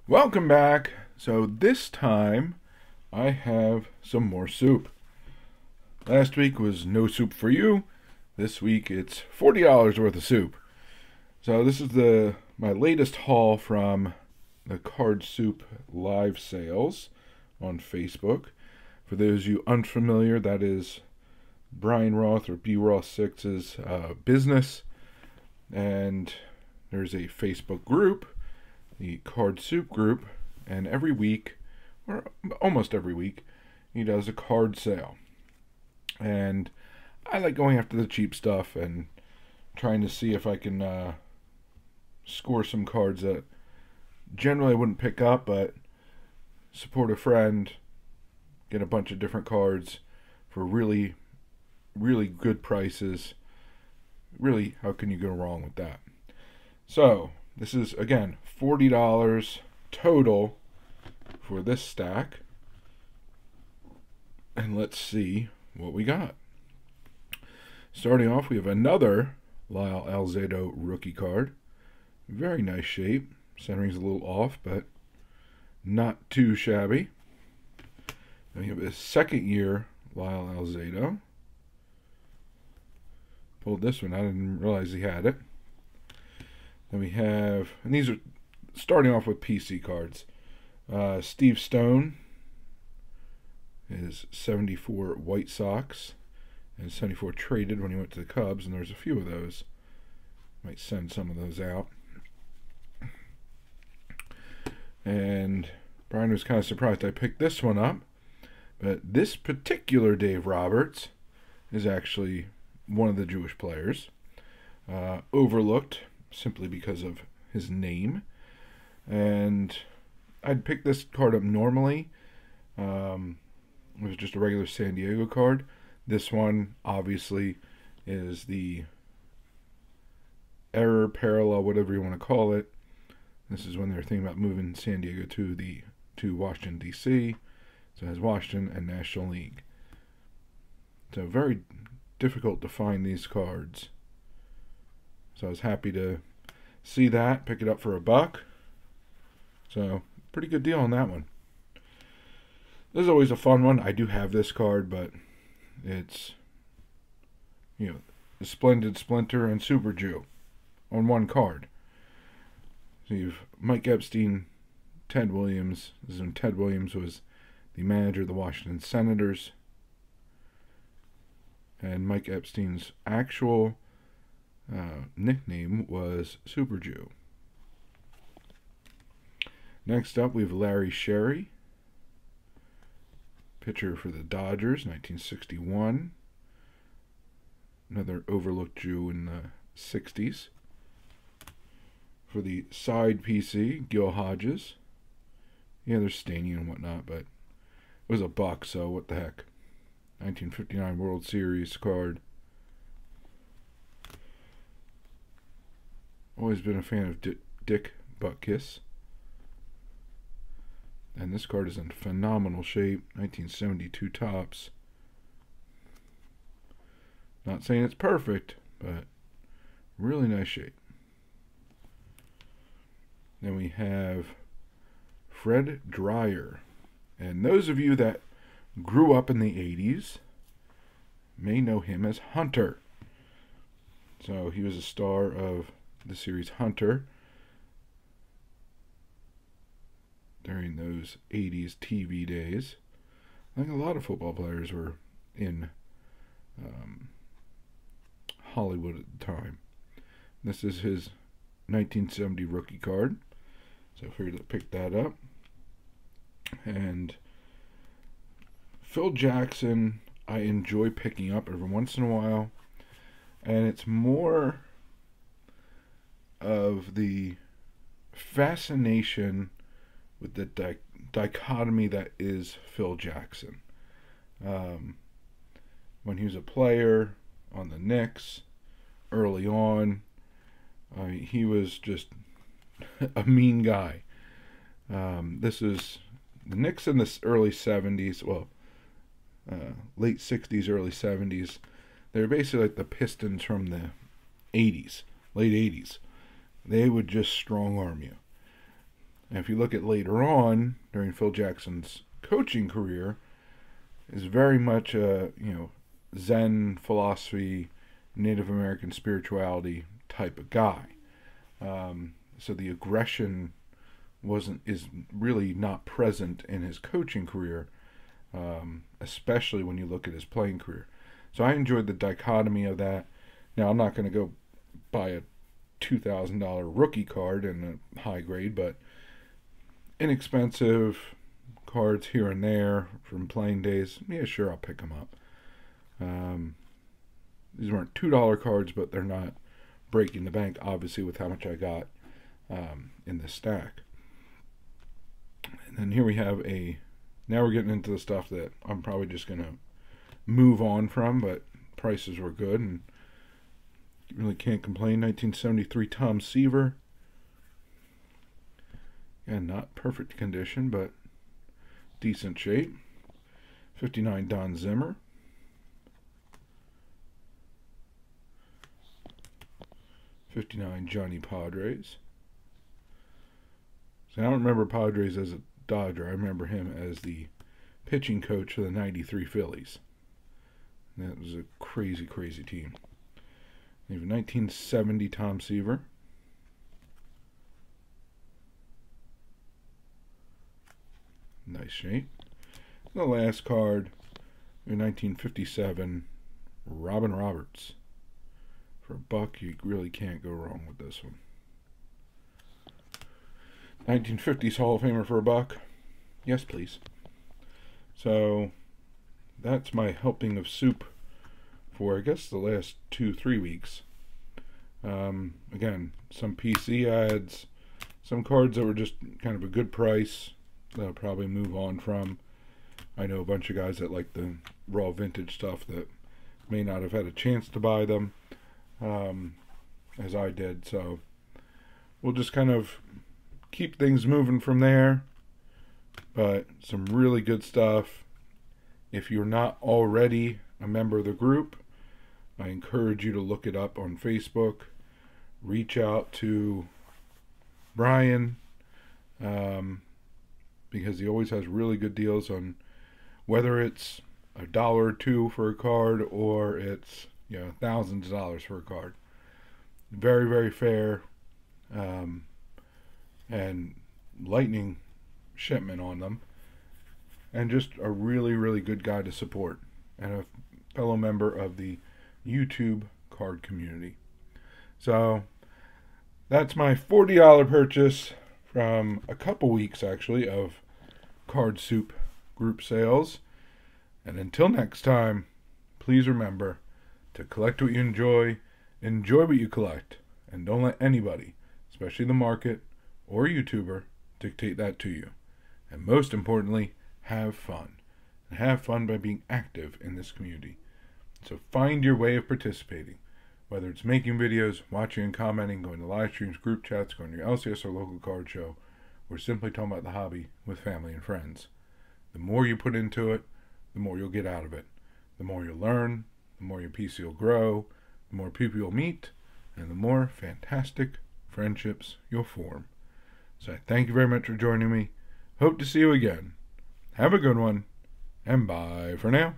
Welcome back. So this time I have some more soup. Last week was no soup for you. This week it's $40 worth of soup. So this is my latest haul from the Card Soup live sales on Facebook. For those of you unfamiliar, that is Brian Roth or B Roth 6's business. And there's a Facebook group, the Card Soup group, and every week, or almost every week, he does a card sale. And I like going after the cheap stuff and trying to see if I can score some cards that generally I wouldn't pick up, but support a friend, get a bunch of different cards for really, really good prices. Really, how can you go wrong with that? So, this is, again, $40 total for this stack. And let's see what we got. Starting off, we have another Lyle Alzado rookie card. Very nice shape. Centering's a little off, but not too shabby. Then we have a second year Lyle Alzado. Pulled this one. I didn't realize he had it. Then we have, and these are starting off with PC cards. Steve Stone is 74 White Sox and 74 traded when he went to the Cubs, and there's a few of those. Might send some of those out. And Brian was kind of surprised I picked this one up, but this particular Dave Roberts is actually one of the Jewish players. Overlooked simply because of his name. And I'd pick this card up normally. It was just a regular San Diego card. This one, obviously, is the error, parallel, whatever you want to call it. This is when they were thinking about moving San Diego to Washington, D.C. So it has Washington and National League. So very difficult to find these cards. So I was happy to see that, pick it up for $1. So pretty good deal on that one. This is always a fun one. I do have this card, but it's, the Splendid Splinter and Super Jew on one card. So you've Mike Epstein, Ted Williams. This is when Ted Williams was the manager of the Washington Senators. And Mike Epstein's actual nickname was Super Jew. Next up, we have Larry Sherry, pitcher for the Dodgers, 1961. Another overlooked Jew in the 60s. For the side PC, Gil Hodges. Yeah, there's staining and whatnot, but it was $1, so what the heck. 1959 World Series card. Always been a fan of Dick Butkus. And this card is in phenomenal shape. 1972 tops. Not saying it's perfect, but really nice shape. Then we have Fred Dreyer. And those of you that grew up in the 80s may know him as Hunter. So he was a star of the series Hunter during those 80s TV days. I think a lot of football players were in Hollywood at the time. This is his 1970 rookie card. So here to pick that up. And Phil Jackson, I enjoy picking up every once in a while. And it's more of the fascination with the dichotomy that is Phil Jackson. When he was a player on the Knicks, early on, he was just a mean guy. This is the Knicks in the early 70s, late 60s, early 70s. They were basically like the Pistons from the 80s, late 80s. They would just strong arm you. And if you look at later on, during Phil Jackson's coaching career, is very much a, Zen philosophy, Native American spirituality type of guy. So the aggression is really not present in his coaching career, especially when you look at his playing career. So I enjoyed the dichotomy of that. Now, I'm not going to go buy a $2,000 rookie card in a high grade, but inexpensive cards here and there from playing days, yeah, sure, I'll pick them up. These weren't $2 cards, but they're not breaking the bank, obviously, with how much I got in this stack. And then here we have now we're getting into the stuff that I'm probably just going to move on from, but prices were good, and you really can't complain. 1973 Tom Seaver. Again, not perfect condition, but decent shape. 59 Don Zimmer. 59 Johnny Padres. So I don't remember Padres as a Dodger. I remember him as the pitching coach for the 93 Phillies. And that was a crazy, crazy team. We have 1970 Tom Seaver. Nice shape. The last card, 1957 Robin Roberts. For $1, you really can't go wrong with this one. 1950s Hall of Famer for $1. Yes, please. So that's my helping of soup for, I guess, the last 2-3 weeks. Again, some PC ads, some cards that were just kind of a good price that I'll probably move on from. I know a bunch of guys that like the raw vintage stuff that may not have had a chance to buy them as I did. So we'll just kind of keep things moving from there. But some really good stuff. If you're not already a member of the group, I encourage you to look it up on Facebook. Reach out to Brian, because he always has really good deals on whether it's $1 or $2 for a card or it's thousands of dollars for a card. Very, very fair, and lightning shipment on them, and just a really, really good guy to support, and a fellow member of the YouTube card community. So that's my $40 purchase from a couple weeks, actually, of Card Soup group sales. And until next time, please remember to collect what you enjoy what you collect, and don't let anybody, especially the market or YouTuber, dictate that to you. And most importantly, have fun. And have fun by being active in this community. So find your way of participating, whether it's making videos, watching and commenting, going to live streams, group chats, going to your LCS or local card show, or simply talking about the hobby with family and friends. The more you put into it, the more you'll get out of it. The more you'll learn, the more your PC will grow, the more people you'll meet, and the more fantastic friendships you'll form. So I thank you very much for joining me. Hope to see you again. Have a good one, and bye for now.